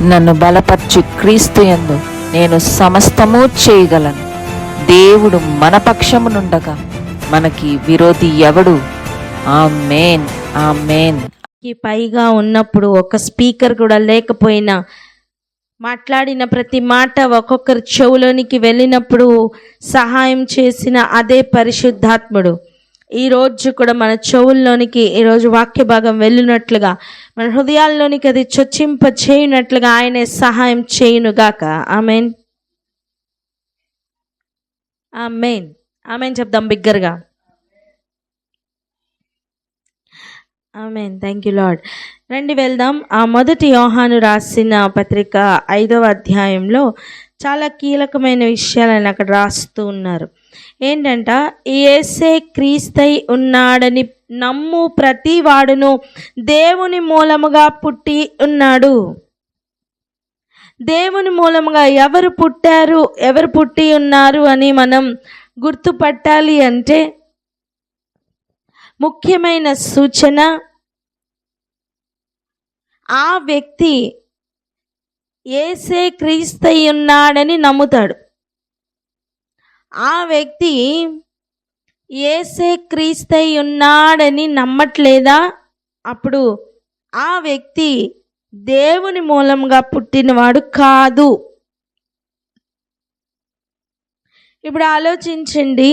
నన్ను బలపరచు క్రీస్తు యందు నేను సమస్తము చేయగలను. దేవుడు మన పక్షమునుండగా మనకి విరోధి ఎవడు? ఆమేన్, ఆమేన్. పైగా ఉన్నప్పుడు ఒక స్పీకర్ కూడా లేకపోయినా మాట్లాడిన ప్రతి మాట ఒక్కొక్కరి చెవులోనికి వెళ్ళినప్పుడు సహాయం చేసిన అదే పరిశుద్ధాత్ముడు ఈరోజు కూడా మన చెవుల్లోనికి ఈరోజు వాక్య భాగం వెళ్ళినట్లుగా మన హృదయాల్లోనికి అది చొచ్చింప చేయనట్లుగా ఆయనే సహాయం చేయునుగాక. ఆమేన్, ఆమేన్, ఆమేన్ చెప్దాం బిగ్గరగా. ఆమేన్. Thank you Lord. రండి వెళ్దాం. ఆ మొదటి యోహాను రాసిన పత్రిక 5వ అధ్యాయంలో చాలా కీలకమైన విషయాలను అక్కడ రాస్తూ ఉన్నారు. ఏంటంట, యేసే క్రీస్తై ఉన్నాడని నమ్ము ప్రతి వాడును దేవుని మూలముగా పుట్టి ఉన్నాడు. దేవుని మూలముగా ఎవరు పుట్టారు, ఎవరు పుట్టి ఉన్నారు అని మనం గుర్తుపట్టాలి అంటే ముఖ్యమైన సూచన ఆ వ్యక్తి యేసే క్రీస్తై ఉన్నాడని నమ్ముతాడు. ఆ వ్యక్తి యేసే క్రీస్తై ఉన్నాడని నమ్మట్లేదా? అప్పుడు ఆ వ్యక్తి దేవుని మూలంగా పుట్టినవాడు కాదు. ఇప్పుడు ఆలోచించండి,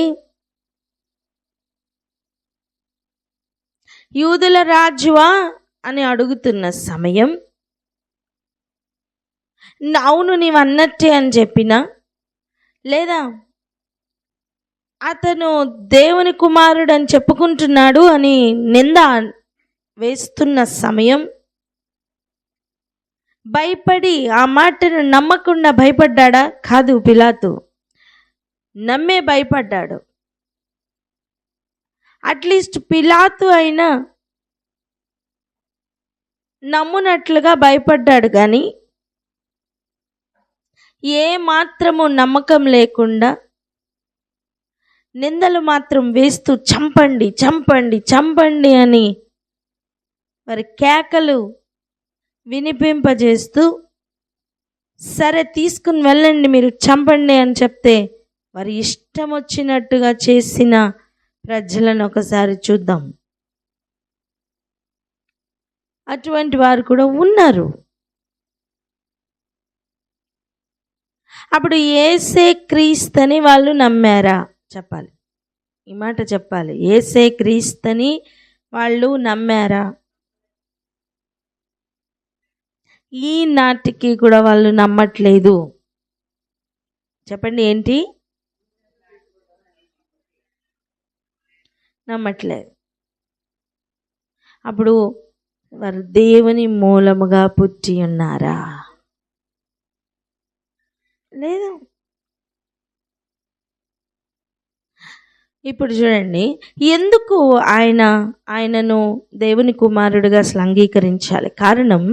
యూదుల రాజువా అని అడుగుతున్న సమయం, అవును నీవు అన్నట్టే అని చెప్పినా, లేదా అతను దేవుని కుమారుడు అని చెప్పుకుంటున్నాడు అని నింద వేస్తున్న సమయం, భయపడి ఆ మాటను నమ్మకుండా భయపడ్డాడా? కాదు, పిలాతు నమ్మే భయపడ్డాడు. అట్లీస్ట్ పిలాతు అయినా నమ్మునట్లుగా భయపడ్డాడు, కానీ ఏ మాత్రము నమ్మకం లేకుండా నిందలు మాత్రం వేస్తూ చంపండి, చంపండి, చంపండి అని వారి కేకలు వినిపింపజేస్తూ, సరే తీసుకుని వెళ్ళండి, మీరు చంపండి అని చెప్తే వారి ఇష్టం వచ్చినట్టుగా చేసిన ప్రజలను ఒకసారి చూద్దాం. అటువంటి వారు కూడా ఉన్నారు. అప్పుడు యేసే క్రీస్తని వాళ్ళు నమ్మారా? చెప్పాలి, ఈ మాట చెప్పాలి. యేసే క్రీస్తని వాళ్ళు నమ్మారా? ఈనాటికి కూడా వాళ్ళు నమ్మట్లేదు. చెప్పండి, ఏంటి? నమ్మట్లేదు. అప్పుడు వారు దేవుని మూలముగా పుట్టి ఉన్నారా? లేదు. ఇప్పుడు చూడండి, ఎందుకు ఆయనను దేవుని కుమారుడిగా అసలు అంగీకరించాలి? కారణం,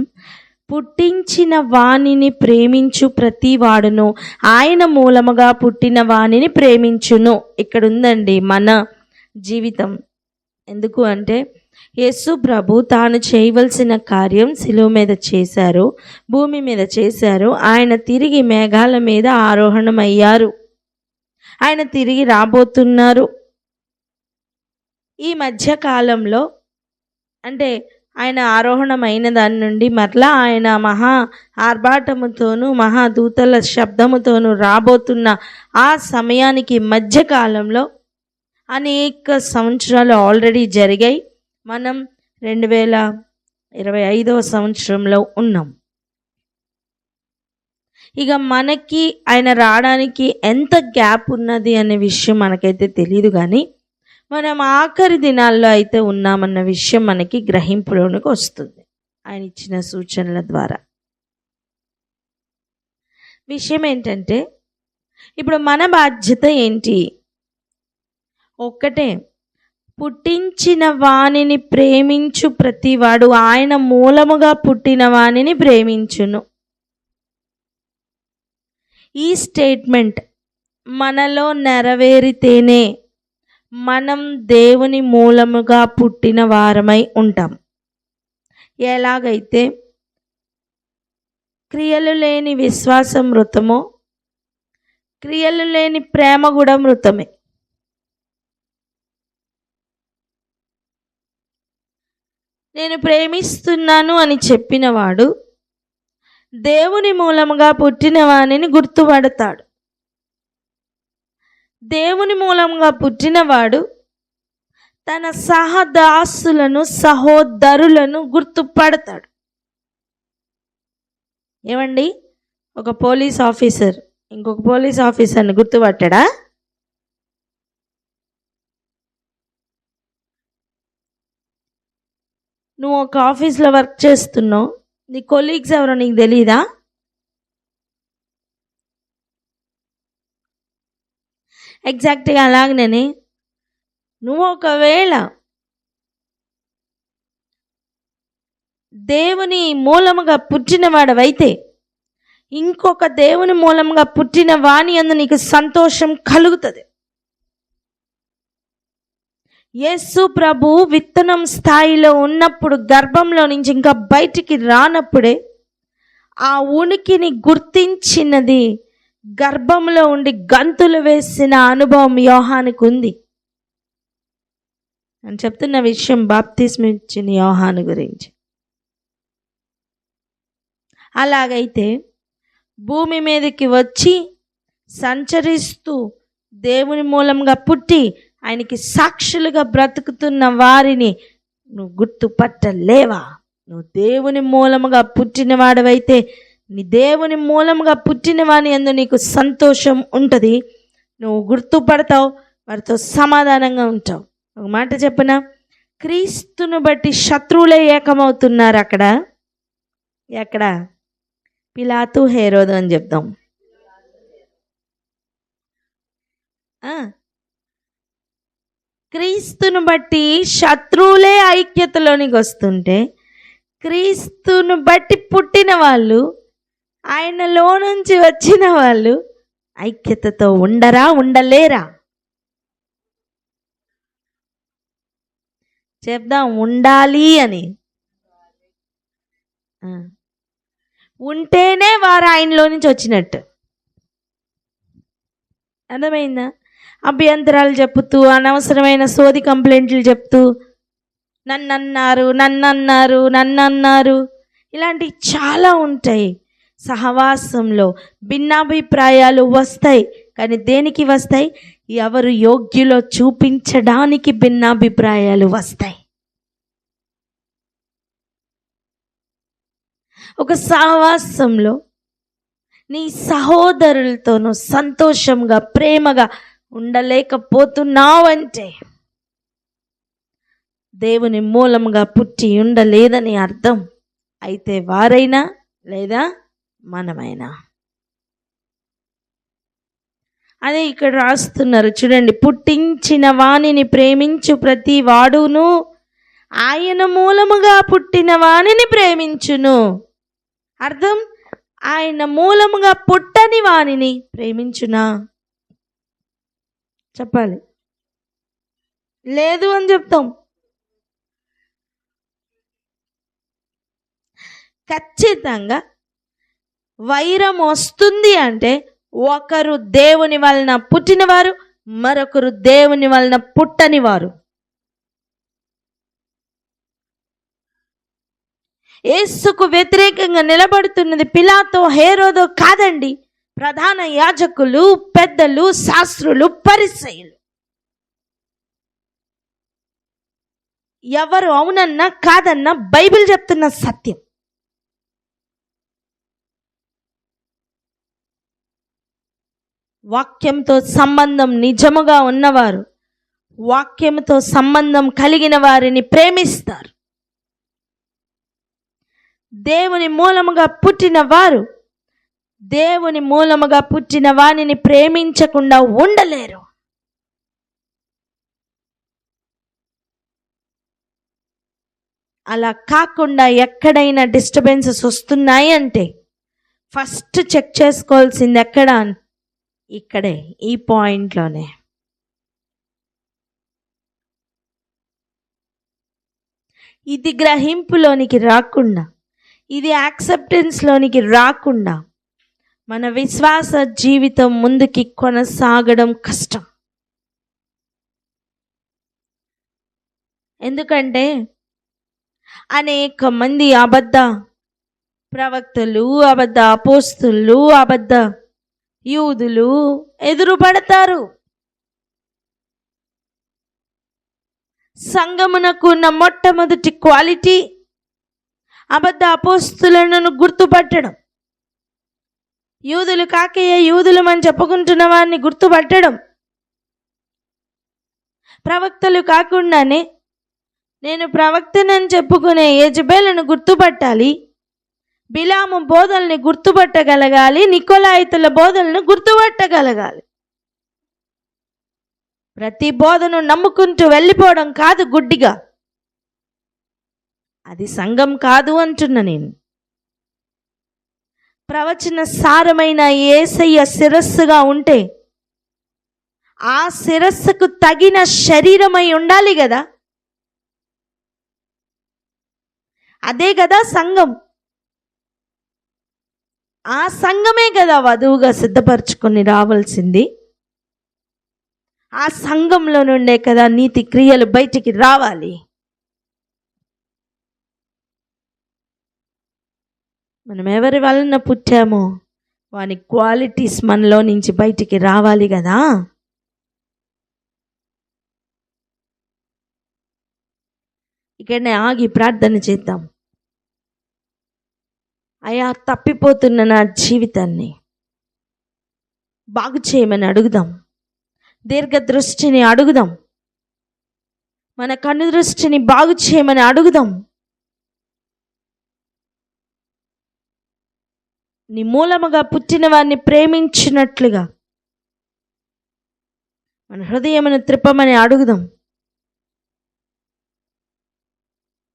పుట్టించిన వాణిని ప్రేమించు ప్రతి వాడును ఆయన మూలముగా పుట్టిన వాణిని ప్రేమించును. ఇక్కడ ఉందండి మన జీవితం. ఎందుకు అంటే యేసు ప్రభు తాను చేయవలసిన కార్యం శిలువ మీద చేశారు, భూమి మీద చేశారు. ఆయన తిరిగి మేఘాల మీద ఆరోహణమయ్యారు. ఆయన తిరిగి రాబోతున్నారు. ఈ మధ్య కాలంలో, అంటే ఆయన ఆరోహణమైన దాని నుండి మరలా ఆయన మహా ఆర్భాటముతోనూ మహాదూతల శబ్దముతోనూ రాబోతున్న ఆ సమయానికి మధ్యకాలంలో అనేక సంవత్సరాలు ఆల్రెడీ జరిగాయి. మనం 2025వ సంవత్సరంలో ఉన్నాం. ఇక మనకి ఆయన రావడానికి ఎంత గ్యాప్ ఉన్నది అనే విషయం మనకైతే తెలియదు, కానీ మనం ఆఖరి దినాల్లో అయితే ఉన్నామన్న విషయం మనకి గ్రహింపులోనికి వస్తుంది ఆయన ఇచ్చిన సూచనల ద్వారా. విషయం ఏంటంటే, ఇప్పుడు మన బాధ్యత ఏంటి? ఒక్కటే, పుట్టించిన వానిని ప్రేమించు ప్రతివాడు ఆయన మూలముగా పుట్టిన వానిని ప్రేమించును. ఈ స్టేట్మెంట్ మనలో నెరవేరితేనే మనం దేవుని మూలముగా పుట్టిన వారమై ఉంటాం. ఎలాగైతే క్రియలు లేని విశ్వాసం మృతమో, క్రియలు లేని ప్రేమ కూడా మృతమే. నేను ప్రేమిస్తున్నాను అని చెప్పినవాడు దేవుని మూలముగా పుట్టిన వానిని గుర్తుపడతాడు. దేవుని మూలంగా పుట్టినవాడు తన సహదాసులను, సహోదరులను గుర్తుపడతాడు. ఏమండి, ఒక పోలీస్ ఆఫీసర్ ఇంకొక పోలీస్ ఆఫీసర్ని గుర్తుపట్టాడా? నువ్వు ఒక ఆఫీస్లో వర్క్ చేస్తున్నావు, నీ కొలీగ్స్ ఎవరో నీకు తెలీదా? ఎగ్జాక్ట్గా అలాగనే నువ్వు ఒకవేళ దేవుని మూలముగా పుట్టిన వాడవైతే ఇంకొక దేవుని మూలముగా పుట్టిన వాని యందు నీకు సంతోషం కలుగుతుంది. యేసు ప్రభు విత్తనం స్థాయిలో ఉన్నప్పుడు, గర్భంలో నుంచి ఇంకా బయటికి రానప్పుడే ఆ ఉనికిని గుర్తించినది, గర్భంలో ఉండి గంతులు వేసిన అనుభవం యోహానుకు ఉంది. అని చెప్తున్న విషయం బాప్తిస్మం ఇచ్చిన యోహాను గురించి. అలాగైతే భూమి మీదకి వచ్చి సంచరిస్తూ దేవుని మూలంగా పుట్టి ఆయనకి సాక్షులుగా బ్రతుకుతున్న వారిని నువ్వు గుర్తుపట్టలేవా? నువ్వు దేవుని మూలముగా పుట్టిన వాడవైతే నీ దేవుని మూలముగా పుట్టిన వాని యందు నీకు సంతోషం ఉంటుంది. నువ్వు గుర్తుపడతావు, వారితో సమాధానంగా ఉంటావు. ఒక మాట చెప్పనా, క్రీస్తును బట్టి శత్రువులే ఏకమవుతున్నారు. అక్కడ ఎక్కడ? పిలాతు, హేరోదు అని చెప్దాం. క్రీస్తును బట్టి శత్రువులే ఐక్యతలోనికి వస్తుంటే, క్రీస్తును బట్టి పుట్టిన వాళ్ళు, ఆయనలో నుంచి వచ్చిన వాళ్ళు ఐక్యతతో ఉండరా? ఉండలేరా? చెప్దాం, ఉండాలి అని. ఉంటేనే వారు ఆయనలో నుంచి వచ్చినట్టు. అర్థమైందా? అభ్యంతరాలు చెప్తూ, అనవసరమైన సోది కంప్లైంట్లు చెప్తూ, నన్నన్నారు ఇలాంటివి చాలా ఉంటాయి. సహవాసంలో భిన్నాభిప్రాయాలు వస్తాయి. కానీ దేనికి వస్తాయి? ఎవరు యోగ్యులో చూపించడానికి భిన్నాభిప్రాయాలు వస్తాయి. ఒక సహవాసంలో నీ సహోదరులతోనూ సంతోషంగా, ప్రేమగా ఉండలేకపోతున్నావంటే దేవుని మూలంగా పుట్టి ఉండలేదని అర్థం. అయితే వారైనా లేదా మనమైనా. అదే ఇక్కడ రాస్తున్నారు చూడండి, పుట్టించిన వానిని ప్రేమించు ప్రతి వాడును ఆయన మూలముగా పుట్టిన వానిని ప్రేమించును. అర్థం, ఆయన మూలముగా పుట్టని వానిని ప్రేమించునా? చెప్పాలి. లేదు అని చెప్తాం. ఖచ్చితంగా వైరం వస్తుంది అంటే ఒకరు దేవుని వలన పుట్టినవారు, మరొకరు దేవుని వలన పుట్టనివారు. యేసుకు వ్యతిరేకంగా నిలబడుతున్నది పిలాతో, హేరోదో కాదండి, ప్రధాన యాజకులు, పెద్దలు, శాస్త్రులు, పరిసయ్యులు. ఎవరు అవునన్నా కాదన్నా బైబిల్ చెప్తున్న సత్యం. వాక్యంతో సంబంధం నిజముగా ఉన్నవారు, వాక్యంతో సంబంధం కలిగిన వారిని ప్రేమిస్తారు. దేవుని మూలముగా పుట్టిన వారు దేవుని మూలముగా పుట్టిన వానిని ప్రేమించకుండా ఉండలేరు. అలా కాకుండా ఎక్కడైనా డిస్టర్బెన్సెస్ వస్తున్నాయి అంటే ఫస్ట్ చెక్ చేసుకోవాల్సింది ఎక్కడ? ఇక్కడే, ఈ పాయింట్లోనే. ఇది గ్రహింపులోనికి రాకుండా, ఇది యాక్సెప్టెన్స్లోనికి రాకుండా మన విశ్వాస జీవితం ముందుకి కొనసాగడం కష్టం. ఎందుకంటే అనేక మంది అబద్ధ ప్రవక్తలు, అబద్ధ అపోస్తులు, అబద్ధ యూదులు ఎదురుపడతారు. సంఘమునకు ఉన్న మొట్టమొదటి క్వాలిటీ అబద్ధ అపోస్తులను గుర్తుపట్టడం. యూదులు కాకయ్య యూదులమని చెప్పుకుంటున్న వారిని గుర్తుపట్టడం. ప్రవక్తలు కాకుండానే నేను ప్రవక్తనని చెప్పుకునే యెజబెలును గుర్తుపట్టాలి, బిలాము బోధల్ని గుర్తుపట్టగలగాలి, నికోలాయితుల బోధలను గుర్తుపట్టగలగాలి. ప్రతి బోధను నమ్ముకుంటూ వెళ్ళిపోవడం కాదు గుడ్డిగా. అది సంఘం కాదు అంటున్నా నేను. ప్రవచన సారమైన యేసయ్య శిరస్సుగా ఉంటే ఆ శిరస్సుకు తగిన శరీరమై ఉండాలి కదా. అదే కదా సంఘం. ఆ సంఘమే కదా వధువుగా సిద్ధపరచుకొని రావాల్సింది. ఆ సంఘంలో నుండే కదా నీతి క్రియలు బయటికి రావాలి. మనం ఎవరి వలన పుట్టామో వాని క్వాలిటీస్ మనలో నుంచి బయటికి రావాలి కదా. ఇక్కడనే ఆగి ప్రార్థన చేద్దాం. అయ్యా, తప్పిపోతున్న నా జీవితాన్ని బాగు చేయమని అడుగుదాం. దీర్ఘదృష్టిని అడుగుదాం. మన కన్ను దృష్టిని బాగు చేయమని అడుగుదాం. నీ మూలముగా పుట్టిన వారిని ప్రేమించినట్లుగా మన హృదయమును త్రిప్పమని అడుగుదాం.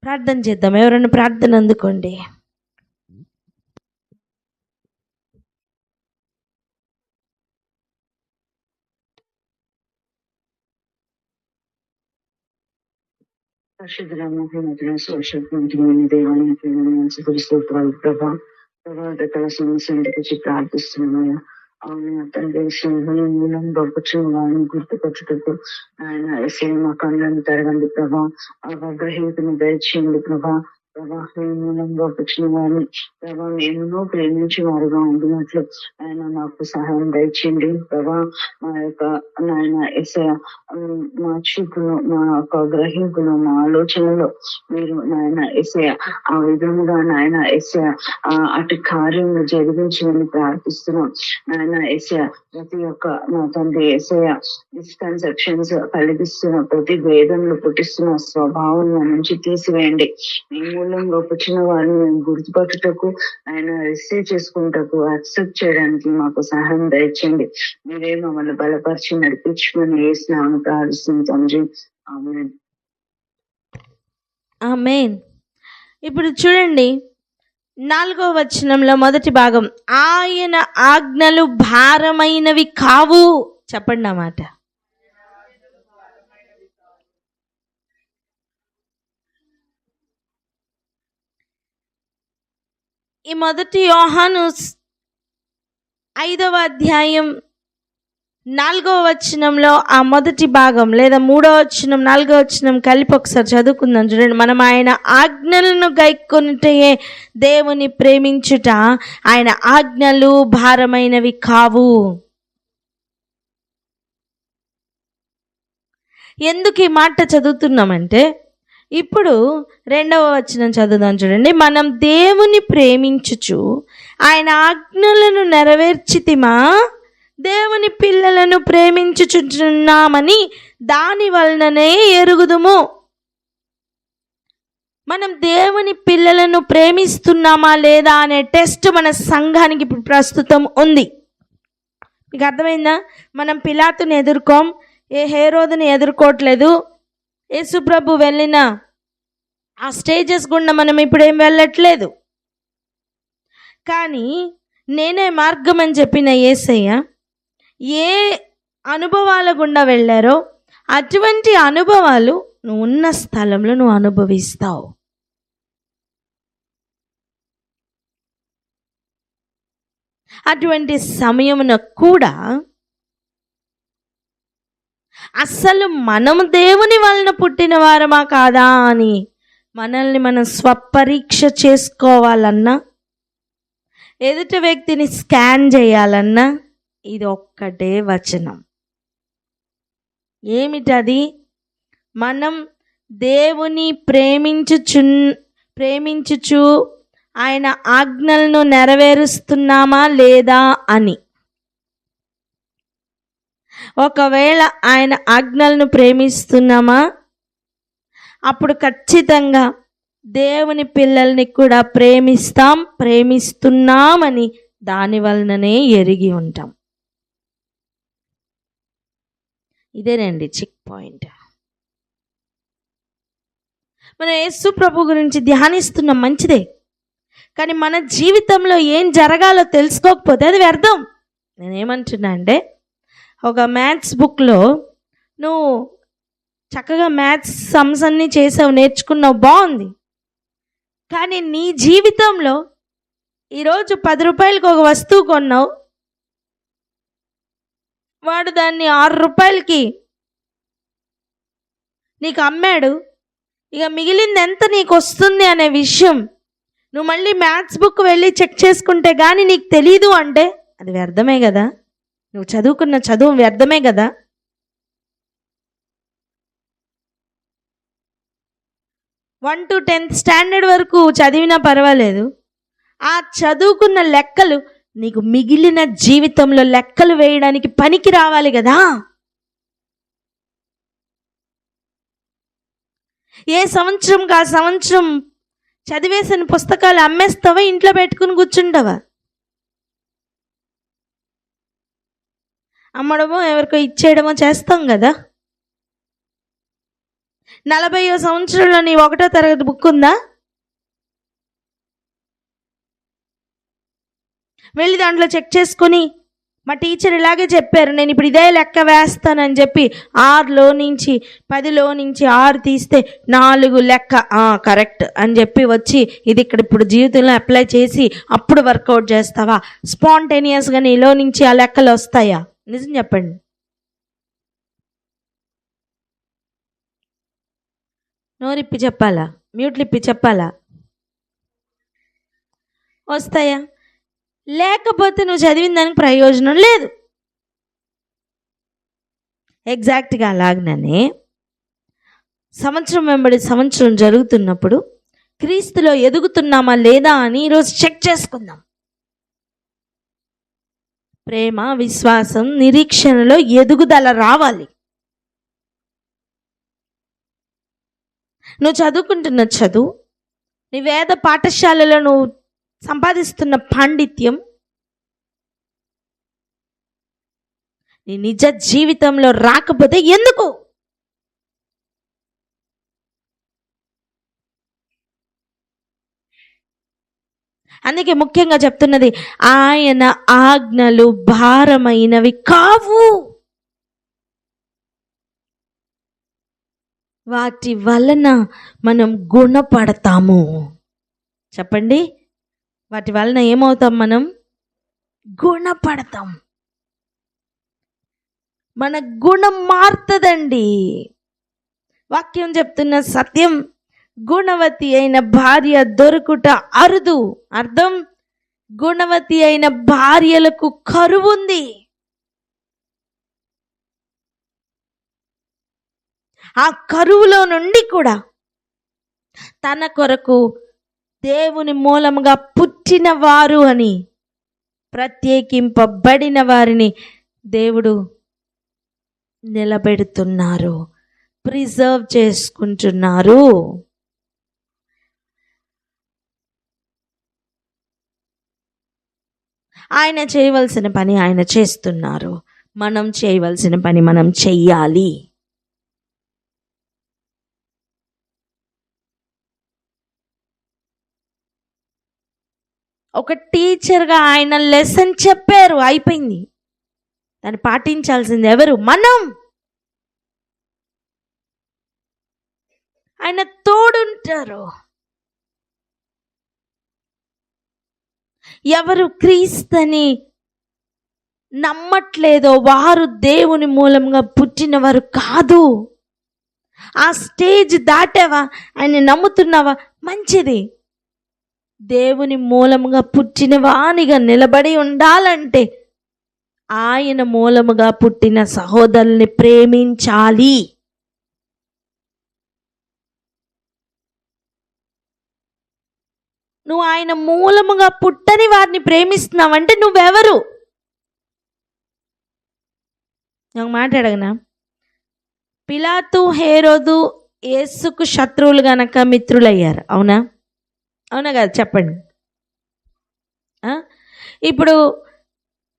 ప్రార్థన చేద్దాం. ఎవరైనా ప్రార్థన అందుకోండి. ప్రభావిత సమస్య ప్రార్థిస్తున్నాయా. అవును తండ్రి, మూలం గొప్పచ్చిన వారిని గుర్తుకొచ్చుటకు ఆయన మా కళ్ళను తరగండి ప్రభా. ఆ గ్రహీతను దయచేయండి ప్రభా. మూలంగా వచ్చిన వారిని ప్రభా ఎన్నో ప్రేమించి వారుగా ఉండినట్లు ఆయన మాకు సహాయం దయచేయండి ప్రభా. మా యొక్క నాయన ఎస్ఐ మా చూపును, మా యొక్క గ్రహింపును, మా ఆలోచనలో మీరు నాయన ఎస్ఐ ఆ విధముగా నాయన ఎస్ఐ అటు కార్యము జరిగించమని ప్రార్థిస్తున్నాం. నాయన ఎస్ఐ ప్రతి ఒక్క మా తండ్రి ఎస్ఐ మిస్కన్సెప్షన్స్ కలిగిస్తున్న ప్రతి వేదనలు పుట్టిస్తున్న స్వభావం నుంచి తీసివేయండి. ఈ మూలంలో వచ్చిన వారిని మేము గుర్తుపట్టుటకు ఆయన రిసీవ్ చేసుకుంటకు యాక్సెప్ట్ చేయడానికి మాకు సహాయం దయచేయండి. మీరే మమ్మల్ని బలపరిచి నడిపించుకొని వేసినామని ప్రార్థిస్తుంది తండ్రి. ఆమేన్. ఆమేన్. ఇప్పుడు చూడండి 4వ వచనంలో మొదటి భాగం, ఆయన ఆజ్ఞలు భారమైనవి కావు. చెప్పండి ఆ మాట. ఈ మొదటి యోహాను 5వ అధ్యాయం 4వ వచనంలో ఆ మొదటి భాగం లేదా 3వ వచనం 4వ వచనం కలిపి ఒకసారి చదువుకుందాం. చూడండి, మనం ఆయన ఆజ్ఞలను గైకొనుటే దేవుని ప్రేమించుట, ఆయన ఆజ్ఞలు భారమైనవి కావు. ఎందుకు ఈ మాట చదువుతున్నామంటే, ఇప్పుడు 2వ వచనం చదువుదాం. చూడండి, మనం దేవుని ప్రేమించుచు ఆయన ఆజ్ఞలను నెరవేర్చితిమా, దేవుని పిల్లలను ప్రేమించుచున్నామని దాని వలననే ఎరుగుదుము. మనం దేవుని పిల్లలను ప్రేమిస్తున్నామా లేదా అనే టెస్ట్ మన సంఘానికి ఇప్పుడు ప్రస్తుతం ఉంది. మీకు అర్థమైందా? మనం పిలాతుని ఎదుర్కోం, ఏ హేరోదుని ఎదుర్కోవట్లేదు. యేసుప్రభు వెళ్ళిన ఆ స్టేజెస్ గుండా మనం ఇప్పుడు ఏం వెళ్ళట్లేదు. కానీ నేనే మార్గం అని చెప్పిన యేసయ్య ఏ అనుభవాల గుండా వెళ్ళారో అటువంటి అనుభవాలు నువ్వు ఉన్న స్థలంలో నువ్వు అనుభవిస్తావు. అటువంటి సమయమున కూడా అస్సలు మనం దేవుని వలన పుట్టిన వారమా కాదా అని మనల్ని మనం స్వపరీక్ష చేసుకోవాలన్నా, ఎదుటి వ్యక్తిని స్కాన్ చేయాలన్నా ఇది ఒక్కటే వచనం. ఏమిటది? మనం దేవుని ప్రేమించుచు ఆయన ఆజ్ఞలను నెరవేరుస్తున్నామా లేదా అని. ఒకవేళ ఆయన ఆజ్ఞలను ప్రేమిస్తున్నామా, అప్పుడు ఖచ్చితంగా దేవుని పిల్లల్ని కూడా ప్రేమిస్తున్నామని దాని వలననే ఎరిగి ఉంటాం. ఇదేనండి చెక్ పాయింట్. మనం యేసు ప్రభు గురించి ధ్యానిస్తున్నాం, మంచిదే. కానీ మన జీవితంలో ఏం జరగాలో తెలుసుకోకపోతే అది వ్యర్థం. నేనేమంటున్నా అంటే, ఒక మ్యాథ్స్ బుక్లో నువ్వు చక్కగా మ్యాథ్స్ సమ్స్ అన్నీ చేసావు, నేర్చుకున్నావు, బాగుంది. కానీ నీ జీవితంలో ఈరోజు 10 రూపాయలకి ఒక వస్తువు కొన్నావు, వాడు దాన్ని 6 రూపాయలకి నీకు అమ్మాడు. ఇక మిగిలింది ఎంత నీకు వస్తుంది అనే విషయం నువ్వు మళ్ళీ మ్యాథ్స్ బుక్ వెళ్ళి చెక్ చేసుకుంటే కానీ నీకు తెలీదు అంటే అది వ్యర్థమే కదా. నువ్వు చదువుకున్న చదువు వ్యర్థమే కదా. వన్ టు 10th స్టాండర్డ్ వరకు చదివినా పర్వాలేదు, ఆ చదువుకున్న లెక్కలు నీకు మిగిలిన జీవితంలో లెక్కలు వేయడానికి పనికి రావాలి కదా. ఏ సంవత్సరంకి ఆ సంవత్సరం చదివేసిన పుస్తకాలు అమ్మేస్తావా, ఇంట్లో పెట్టుకుని కూర్చుంటావా? అమ్మడమో ఎవరికో ఇచ్చేయడమో చేస్తాం కదా. 40వ సంవత్సరంలో నీ 1వ తరగతి బుక్ ఉందా? వెళ్ళి దాంట్లో చెక్ చేసుకొని, మా టీచర్ ఇలాగే చెప్పారు, నేను ఇప్పుడు ఇదే లెక్క వేస్తానని చెప్పి 6లో నుంచి 10లో నుంచి 6 తీస్తే 4 లెక్క కరెక్ట్ అని చెప్పి వచ్చి ఇది ఇక్కడ ఇప్పుడు జీవితంలో అప్లై చేసి అప్పుడు వర్కౌట్ చేస్తావా? స్పాంటేనియస్గా నీలో నుంచి ఆ లెక్కలు వస్తాయా? నిజం చెప్పండి. నోరిప్పి చెప్పాలా, మ్యూట్లిప్పి చెప్పాలా? వస్తాయా? లేకపోతే నువ్వు చదివిన దానికి ప్రయోజనం లేదు. ఎగ్జాక్ట్గా అలాగనే సంవత్సరం వెంబడి సంవత్సరం జరుగుతున్నప్పుడు క్రీస్తులో ఎదుగుతున్నామా లేదా అని ఈరోజు చెక్ చేసుకుందాం. ప్రేమ, విశ్వాసం, నిరీక్షణలో ఎదుగుదల రావాలి. నువ్వు చదువుకుంటున్న చదువు, నీ వేద పాఠశాలలో నువ్వు సంపాదిస్తున్న పాండిత్యం నీ నిజ జీవితంలో రాకపోతే ఎందుకు? అందుకే ముఖ్యంగా చెప్తున్నది, ఆయన ఆజ్ఞలు భారమైనవి కావు, వాటి వలన మనం గుణపడతాము. చెప్పండి, వాటి వలన ఏమవుతాం? మనం గుణపడతాం. మన గుణం మారుతుందండి. వాక్యం చెప్తున్న సత్యం, గుణవతి అయిన భార్య దొరుకుట అరుదు. అర్థం, గుణవతి అయిన భార్యలకు కరువుంది. ఆ కరువులో నుండి కూడా తన కొరకు దేవుని మూలముగా పుట్టిన వారు అని ప్రత్యేకింపబడిన వారిని దేవుడు నిలబెడుతున్నారు, ప్రిజర్వ్ చేసుకుంటున్నారు. ఆయన చేయవలసిన పని ఆయన చేస్తున్నారు, మనం చేయవలసిన పని మనం చెయ్యాలి. ఒక టీచర్గా ఆయన లెసన్ చెప్పారు, అయిపోయింది. దాన్ని పాటించాల్సింది ఎవరు? మనం. ఆయన తోడుంటారు. ఎవరు క్రీస్తుని నమ్మట్లేదో వారు దేవుని మూలంగా పుట్టినవారు కాదు. ఆ స్టేజ్ దాటావా, ఆయన నమ్ముతున్నావా, మంచిది. దేవుని మూలముగా పుట్టిన వానిగా నిలబడి ఉండాలంటే ఆయన మూలముగా పుట్టిన సహోదరుల్ని ప్రేమించాలి. నువ్వు ఆయన మూలముగా పుట్టని వారిని ప్రేమిస్తున్నావంటే నువ్వెవరు? నాకు మాట్లాడగనా? పిలాతు, హేరోదు యేసుకు శత్రువులు గనక మిత్రులయ్యారు. అవునా? అవునా కదా? చెప్పండి. ఇప్పుడు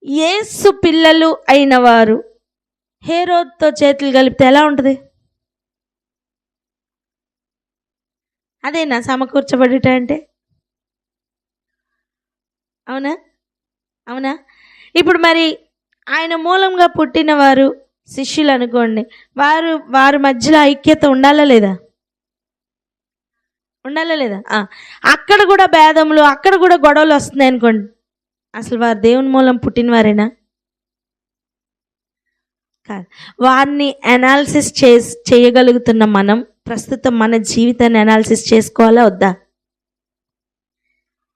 యేసు పిల్లలు అయిన వారు హేరోదుతో చేతులు కలిపితే ఎలా ఉంటుంది? అదేనా సమకూర్చబడుట అంటే? అవునా? అవునా? ఇప్పుడు మరి ఆయన మూలంగా పుట్టిన వారు శిష్యులు అనుకోండి, వారి మధ్యలో ఐక్యత ఉండాలా లేదా? ఉండాలా లేదా? అక్కడ కూడా భేదములు, అక్కడ కూడా గొడవలు వస్తున్నాయి అనుకోండి, అసలు వారు దేవుని మూలం పుట్టిన వారేనా? కాదు. వారిని అనాలిసిస్ చేయగలుగుతున్న మనం ప్రస్తుతం మన జీవితాన్ని అనాలిసిస్ చేసుకోవాలా వద్దా?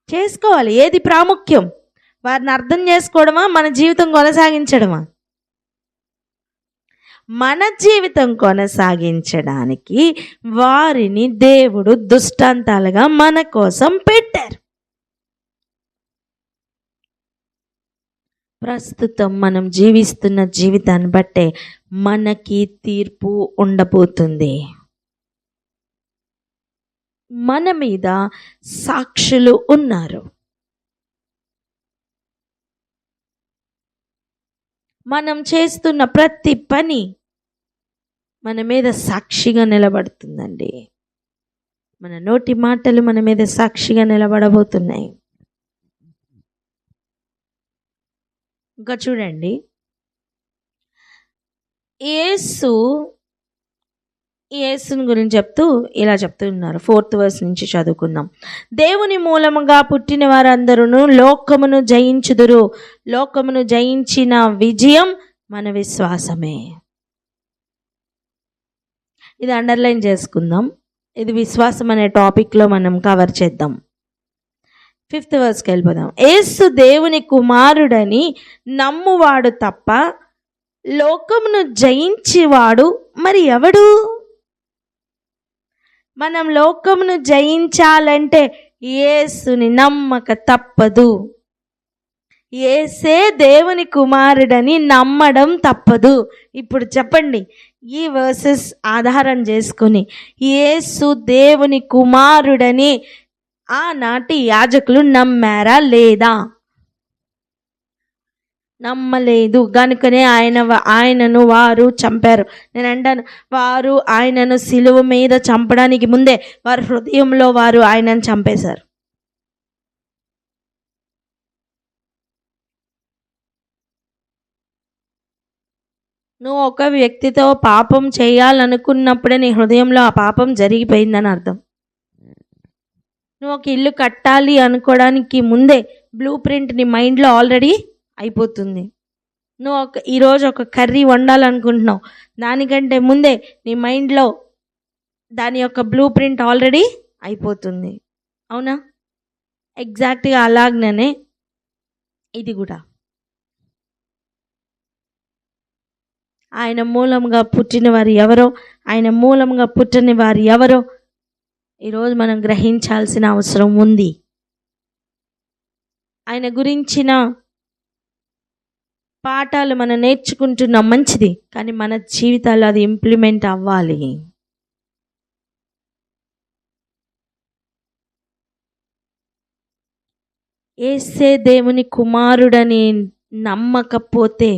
చేసుకోవాలి. ఏది ప్రాముఖ్యం? వారిని అర్థం చేసుకోవడమా, మన జీవితం కొనసాగించడమా? మన జీవితం కొనసాగించడానికి వారిని దేవుడు దృష్టాంతాలుగా మన కోసం పెట్టారు. ప్రస్తుతం మనం జీవిస్తున్న జీవితాన్ని బట్టే మనకి తీర్పు ఉండబోతుంది. మన మీద సాక్షులు ఉన్నారు. మనం చేస్తున్న ప్రతి పని మన మీద సాక్షిగా నిలబడుతుందండి. మన నోటి మాటలు మన మీద సాక్షిగా నిలబడబోతున్నాయి. ఇంకా చూడండి, యేసుని గురించి చెప్తూ ఇలా చెప్తున్నారు. 4th verse నుంచి చదువుకుందాం. దేవుని మూలముగా పుట్టిన వారందరూ లోకమును జయించుదురు. లోకమును జయించిన విజయం మన విశ్వాసమే. ఇది అండర్లైన్ చేసుకుందాం. ఇది విశ్వాసం అనే టాపిక్లో మనం కవర్ చేద్దాం. 5th verseకి వెళ్ళిపోదాం. యేసు దేవుని కుమారుడని నమ్మువాడు తప్ప లోకమును జయించేవాడు మరి ఎవడు? మనం లోకమును జయించాలంటే యేసుని నమ్మక తప్పదు. యేసే దేవుని కుమారుడని నమ్మడం తప్పదు. ఇప్పుడు చెప్పండి, ఈ వర్సెస్ ఆధారం చేసుకొని యేసు దేవుని కుమారుడని ఆనాటి యాజకులు నమ్మారా లేదా? నమ్మలేదు. కనుకనే ఆయనను వారు చంపారు. నేను అంటాను, వారు ఆయనను సిలువ మీద చంపడానికి ముందే వారి హృదయంలో వారు ఆయనను చంపేశారు. నువ్వు ఒక వ్యక్తితో పాపం చేయాలనుకున్నప్పుడే నీ హృదయంలో ఆ పాపం జరిగిపోయిందని అర్థం. నువ్వు ఒక ఇల్లు కట్టాలి అనుకోవడానికి ముందే బ్లూ ప్రింట్ నీ మైండ్లో ఆల్రెడీ అయిపోతుంది. నువ్వు ఈరోజు ఒక కర్రీ వండాలనుకుంటున్నావు, దానికంటే ముందే నీ మైండ్లో దాని యొక్క బ్లూ ప్రింట్ ఆల్రెడీ అయిపోతుంది. అవునా? ఎగ్జాక్ట్గా అలాగనే ఇది కూడా. ఆయన మూలంగా పుట్టిన వారు ఎవరో, ఆయన మూలంగా పుట్టని వారు ఎవరో ఈరోజు మనం గ్రహించాల్సిన అవసరం ఉంది. ఆయన గురించిన పాఠాలు మనం నేర్చుకుంటున్నాం, మంచిది. కానీ మన జీవితాల్లో అది ఇంప్లిమెంట్ అవ్వాలి. యేసే దేవుని కుమారుడని నమ్మకపోతే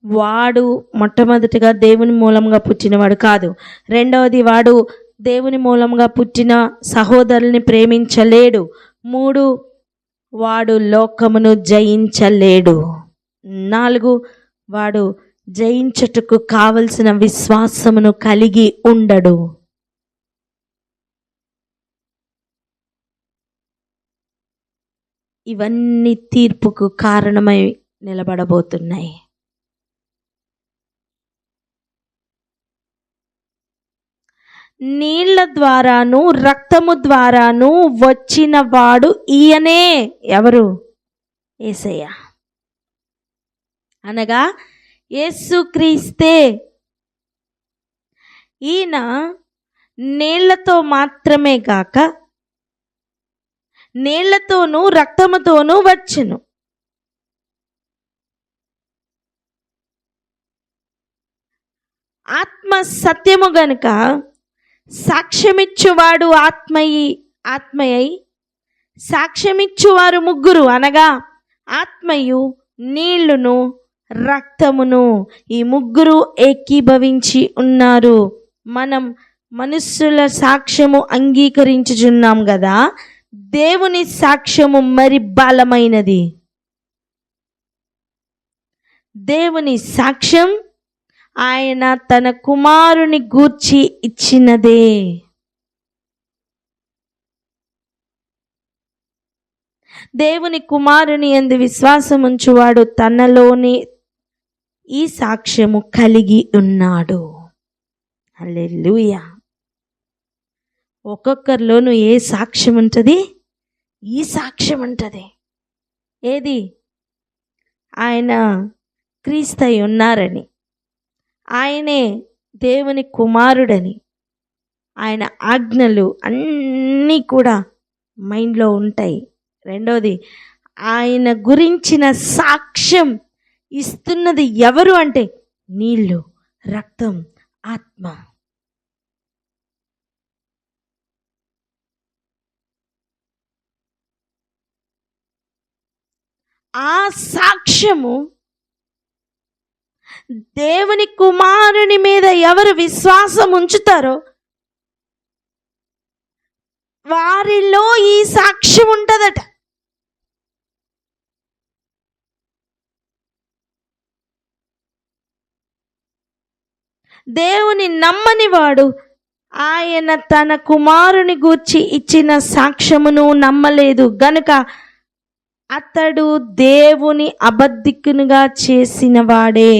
వాడు మొట్టమొదటిగా దేవుని మూలంగా పుట్టినవాడు కాదు. రెండవది, వాడు దేవుని మూలంగా పుట్టిన సహోదరుల్ని ప్రేమించలేడు. 3, వాడు లోకమును జయించలేడు. 4, వాడు జయించుటకు కావలసిన విశ్వాసమును కలిగి ఉండడు. ఇవన్నీ తీర్పుకు కారణమై నిలబడబోతున్నాయి. నీళ్ల ద్వారాను రక్తము ద్వారాను వచ్చిన వాడు ఈయనే. ఎవరు? యేసయ్య, అనగా యేసుక్రీస్తే. ఈయన నీళ్లతో మాత్రమే గాక నీళ్లతోనూ రక్తముతోనూ వచ్చును. ఆత్మ సత్యము గనుక సాక్ష్యమిచ్చువాడు ఆత్మయ్యి సాక్ష్యమిచ్చువారు ముగ్గురు, అనగా ఆత్మయు నీళ్లును రక్తమును, ఈ ముగ్గురు ఏకీభవించి ఉన్నారు. మనం మనుషుల సాక్ష్యము అంగీకరించుచున్నాం కదా, దేవుని సాక్ష్యము మరి బలమైనది. దేవుని సాక్ష్యం ఆయన తన కుమారుని గూర్చి ఇచ్చినదే. దేవుని కుమారుని యందు విశ్వాసం ఉంచువాడు తనలోని ఈ సాక్ష్యము కలిగి ఉన్నాడు. హల్లెలూయా. ఒక్కొక్కరిలోనూ ఏ సాక్ష్యం ఉంటుంది? ఈ సాక్ష్యం ఉంటుంది. ఏది? ఆయన క్రీస్తై ఉన్నారని, ఆయనే దేవుని కుమారుడని, ఆయన ఆజ్ఞలు అన్నీ కూడా మైండ్లో ఉంటాయి. రెండోది, ఆయన గురించిన సాక్ష్యం ఇస్తున్నది ఎవరు అంటే నీళ్ళు, రక్తం, ఆత్మ. ఆ సాక్ష్యము దేవుని కుమారుని మీద ఎవరు విశ్వాసం ఉంచుతారో వారిలో ఈ సాక్ష్యం ఉంటుందట. దేవుని నమ్మని వాడు ఆయన తన కుమారుని గూర్చి ఇచ్చిన సాక్ష్యమును నమ్మలేదు గనుక అతడు దేవుని అబద్ధికునిగా చేసిన వాడే.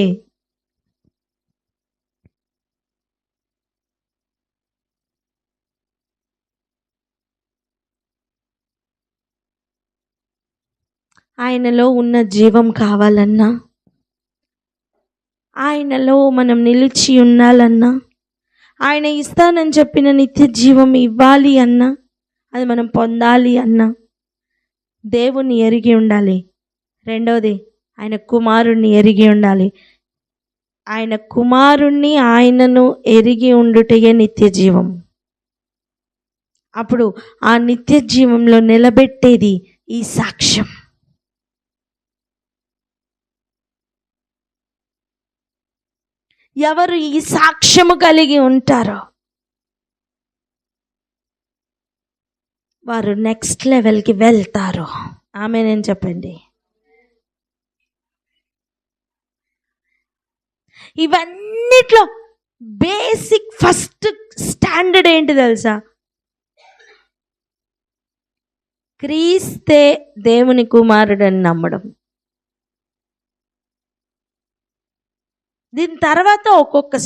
ఆయనలో ఉన్న జీవం కావాలన్నా, ఆయనలో మనం నిలిచి ఉండాలన్నా, ఆయన ఇస్తానని చెప్పిన నిత్య జీవం ఇవ్వాలి అన్నా, అది మనం పొందాలి అన్నా దేవుణ్ణి ఎరిగి ఉండాలి. రెండవది, ఆయన కుమారుణ్ణి ఎరిగి ఉండాలి. ఆయన కుమారుణ్ణి ఆయనను ఎరిగి ఉండుటయే నిత్య జీవం. అప్పుడు ఆ నిత్య జీవంలో నిలబెట్టేది ఈ సాక్ష్యం. ఎవరు ఈ సాక్ష్యము కలిగి ఉంటారో వారు నెక్స్ట్ లెవెల్కి వెళ్తారు. ఆమేన్ చెప్పండి. ఇవన్నిట్లో బేసిక్ ఫస్ట్ స్టాండర్డ్ ఏంటి తెలుసా? క్రీస్తే దేవుని కుమారుడని నమ్మడం. దీని తర్వాత ఒక్కొక్క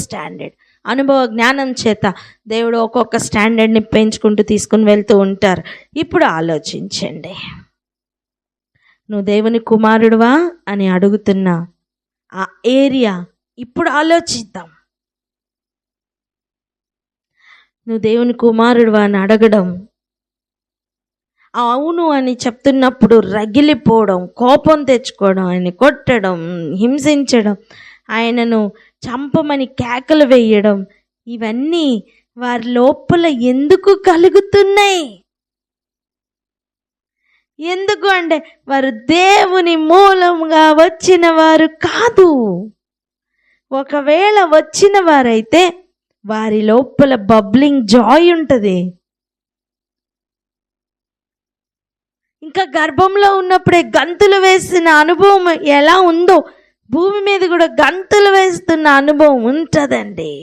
స్టాండర్డ్ అనుభవ జ్ఞానం చేత దేవుడు ఒక్కొక్క స్టాండర్డ్ని పెంచుకుంటూ తీసుకుని వెళ్తూ ఉంటారు. ఇప్పుడు ఆలోచించండి, నువ్వు దేవుని కుమారుడువా అని అడుగుతున్నా ఆ ఏరియా ఇప్పుడు ఆలోచిద్దాం. నువ్వు దేవుని కుమారుడువా అని అడగడం, అవును అని చెప్తున్నప్పుడు రగిలిపోవడం, కోపం తెచ్చుకోవడం, ఆయన్ని కొట్టడం, హింసించడం, ఆయనను చంపమని కేకలు వేయడం, ఇవన్నీ వారి లోపల ఎందుకు కలుగుతున్నాయి? ఎందుకు అంటే వారు దేవుని మూలంగా వచ్చిన వారు కాదు. ఒకవేళ వచ్చిన వారైతే వారి లోపల బబ్లింగ్ జాయ్ ఉంటుంది. ఇంకా గర్భంలో ఉన్నప్పుడే గంతులు వేసిన అనుభవం ఎలా ఉందో భూమి మీద కూడా గంతులు వేస్తున్న అనుభవం ఉంటుందండి.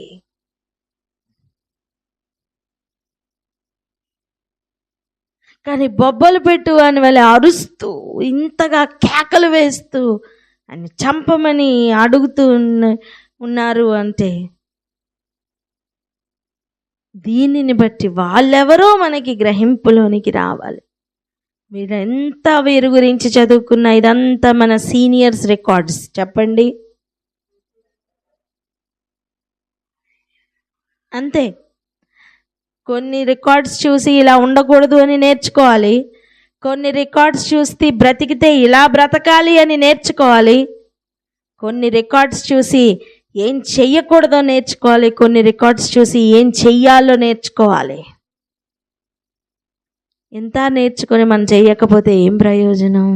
కానీ బొబ్బలు పెట్టు అని వాళ్ళ అరుస్తూ ఇంతగా కేకలు వేస్తూ అని చంపమని అడుగుతూ ఉన్నారు అంటే దీనిని బట్టి వాళ్ళెవరో మనకి గ్రహింపులోనికి రావాలి. మీరెంత వీరి గురించి చదువుకున్న ఇదంతా మన సీనియర్స్ రికార్డ్స్. చెప్పండి, అంతే. కొన్ని రికార్డ్స్ చూసి ఇలా ఉండకూడదు అని నేర్చుకోవాలి, కొన్ని రికార్డ్స్ చూసి బ్రతికితే ఇలా బ్రతకాలి అని నేర్చుకోవాలి, కొన్ని రికార్డ్స్ చూసి ఏం చెయ్యకూడదో నేర్చుకోవాలి, కొన్ని రికార్డ్స్ చూసి ఏం చెయ్యాలో నేర్చుకోవాలి. ఎంత నేర్చుకొని మనం చెయ్యకపోతే ఏం ప్రయోజనం?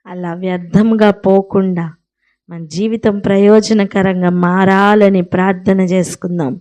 అలా వ్యర్థంగా పోకుండా మన జీవితం ప్రయోజనకరంగా మారాలని ప్రార్థన చేసుకుందాం.